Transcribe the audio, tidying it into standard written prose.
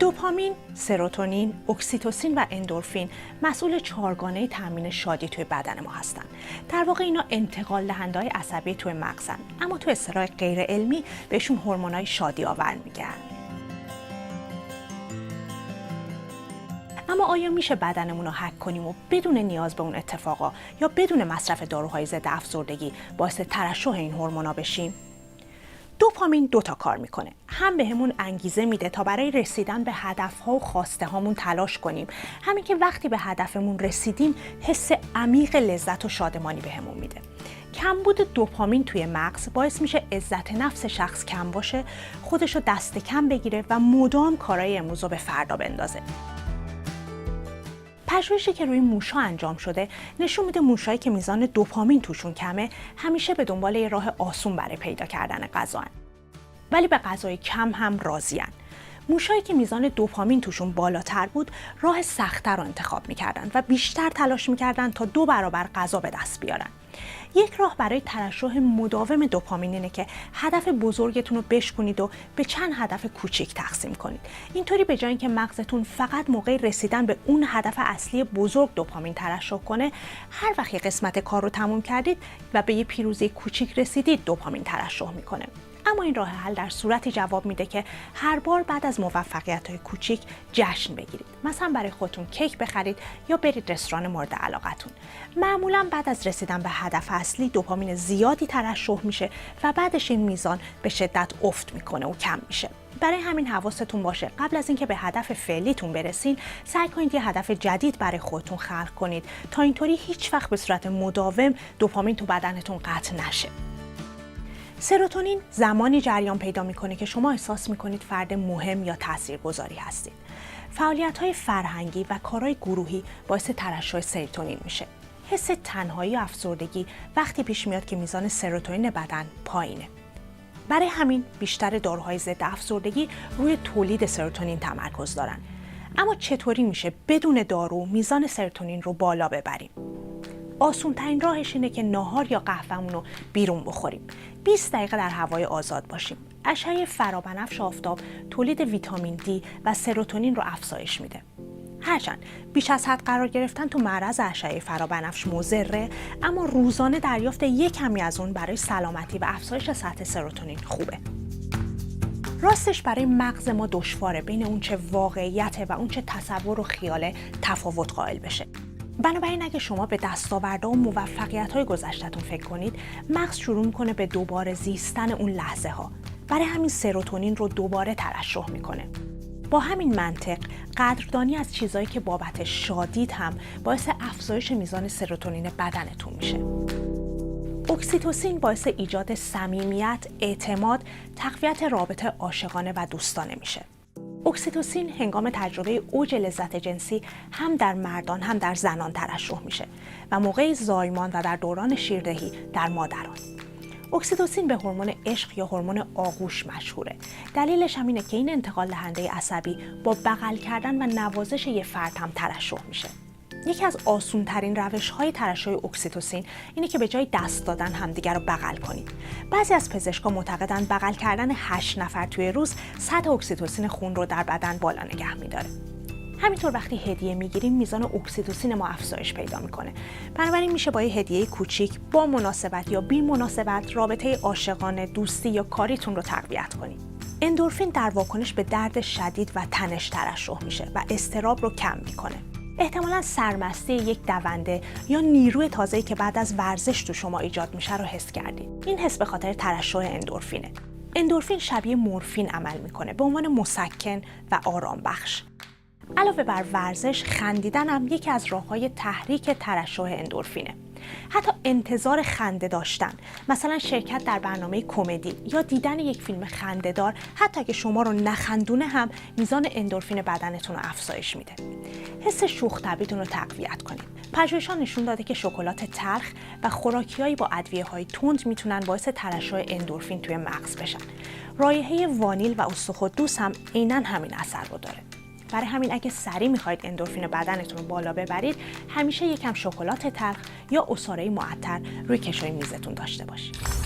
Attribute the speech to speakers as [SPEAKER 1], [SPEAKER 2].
[SPEAKER 1] دوپامین، سروتونین، اکسیتوسین و اندورفین مسئول چهارگانه تامین شادی توی بدن ما هستن. در واقع اینا انتقال دهنده‌های عصبی توی مغزن، اما توی اصطلاح غیر علمی بهشون هورمونای شادی آور میگن. اما آیا میشه بدنمون رو هک کنیم و بدون نیاز به اون اتفاقا یا بدون مصرف داروهای ضد افسردگی باعث ترشح این هورمونا بشیم؟ دوپامین دو تا کار میکنه. هم بهمون انگیزه میده تا برای رسیدن به هدفها و خواسته هامون تلاش کنیم، همین که وقتی به هدفمون رسیدیم حس عمیق لذت و شادمانی بهمون میده. کمبود دوپامین توی مغز باعث میشه عزت نفس شخص کم باشه، خودش رو دست کم بگیره و مدام کارهای امروز رو به فردا بندازه. پژوهشی که روی موشا انجام شده نشون میده موشایی که میزان دوپامین توشون کمه همیشه به دنبال یه راه آسون برای پیدا کردن غذا، ولی به غذای کم هم راضی‌ان. موشایی که میزان دوپامین توشون بالاتر بود راه سخت‌تر رو انتخاب میکردن و بیشتر تلاش میکردن تا 2 برابر غذا به دست بیارن. یک راه برای ترشح مداوم دوپامین اینه که هدف بزرگتون رو بشکنید و به چند هدف کوچیک تقسیم کنید. اینطوری به جای اینکه مغزتون فقط موقع رسیدن به اون هدف اصلی بزرگ دوپامین ترشح کنه، هر وقت یه قسمت کار رو تموم کردید و به یه پیروزی کوچیک رسیدید دوپامین ترشح میکنه. اما این راه حل در صورتی جواب میده که هر بار بعد از موفقیت‌های کوچیک جشن بگیرید. مثلا برای خودتون کیک بخرید یا برید رستوران مورد علاقتون. معمولا بعد از رسیدن به هدف اصلی دوپامین زیادی ترشح میشه و بعدش این میزان به شدت افت میکنه و کم میشه. برای همین حواستون باشه قبل از اینکه به هدف فعلیتون برسین سعی کنید یه هدف جدید برای خودتون خلق کنید تا اینطوری هیچ وقت به صورت مداوم دوپامین تو بدنتون قطع نشه. سروتونین زمانی جریان پیدا میکنه که شما احساس میکنید فرد مهم یا تاثیرگذاری هستید. فعالیت‌های فرهنگی و کارهای گروهی باعث ترشح سروتونین میشه. حس تنهایی و افسردگی وقتی پیش میاد که میزان سروتونین بدن پایینه. برای همین بیشتر داروهای ضد افسردگی روی تولید سروتونین تمرکز دارن. اما چطوری میشه بدون دارو میزان سروتونین رو بالا ببریم؟ آسون ترین راهش اینه که ناهار یا قهوه‌مون رو بیرون بخوریم. 20 دقیقه در هوای آزاد باشیم. اشعه فرابنفش آفتاب تولید ویتامین دی و سروتونین رو افزایش میده. هرچند بیش از حد قرار گرفتن تو معرض اشعه فرابنفش مضره، اما روزانه دریافت یک کمی از اون برای سلامتی و افزایش سطح سروتونین خوبه. راستش برای مغز ما دشواره بین اون چه واقعیته و اون چه تصور و خیاله تفاوت قائل بشه. بنابراین اگه شما به دستاوردها و موفقیت‌های گذشته‌تون فکر کنید، مغز شروع می‌کنه به دوباره زیستن اون لحظه‌ها. برای همین سروتونین رو دوباره ترشح می‌کنه. با همین منطق، قدردانی از چیزایی که بابت شادید هم باعث افزایش میزان سروتونین بدنتون میشه. اکسیتوسین باعث ایجاد صمیمیت، اعتماد، تقویت رابطه عاشقانه و دوستانه میشه. اکسیتوسین هنگام تجربه اوج لذت جنسی هم در مردان هم در زنان ترشح میشه و موقع زایمان و در دوران شیردهی در مادران. اکسیتوسین به هورمون عشق یا هورمون آغوش مشهوره. دلیلش هم اینه که این انتقال دهنده عصبی با بغل کردن و نوازش یه فرد هم ترشح میشه. یکی از آسون‌ترین روش‌های ترشح اکسیتوسین اینه که به جای دست دادن همدیگر رو بغل کنید. بعضی از پزشکان معتقدند بغل کردن 8 نفر توی روز سطح اکسیتوسین خون رو در بدن بالا نگه می‌داره. همینطور وقتی هدیه میگیریم میزان اکسیتوسین ما افزایش پیدا میکنه. بنابراین میشه با یه هدیه کوچیک با مناسبت یا بی مناسبت رابطه عاشقانه، دوستی یا کاریتون رو تقویت کنید. اندورفین در واکنش به درد شدید و تنش ترشح میشه و اضطراب رو کم میکنه. احتمالاً سرمستی یک دونده یا نیروی تازه‌ای که بعد از ورزش تو شما ایجاد میشه رو حس کردید. این حس به خاطر ترشح اندورفینه. اندورفین شبیه مورفین عمل میکنه به عنوان مسکن و آرام بخش. علاوه بر ورزش، خندیدن هم یکی از راه‌های تحریک ترشح اندورفینه. حتی انتظار خنده داشتن، مثلا شرکت در برنامه کمدی یا دیدن یک فیلم خنده‌دار، حتی اگه شما رو نخندونه هم میزان اندورفین بدنتون رو افزایش میده. حس شوخ طبعیتون رو تقویت کنید. پژوهش‌ها نشون داده که شکلات تلخ و خوراکی‌هایی با ادویه‌های تند میتونن باعث ترشح اندورفین توی مغز بشن. رایحه وانیل و استخوان‌دوست هم عیناً همین اثر رو داره. برای همین اگه سریع میخواید اندورفین بدنتون رو بالا ببرید، همیشه یکم شکلات تلخ یا عصاره معطر روی کشوی میزتون داشته باشید.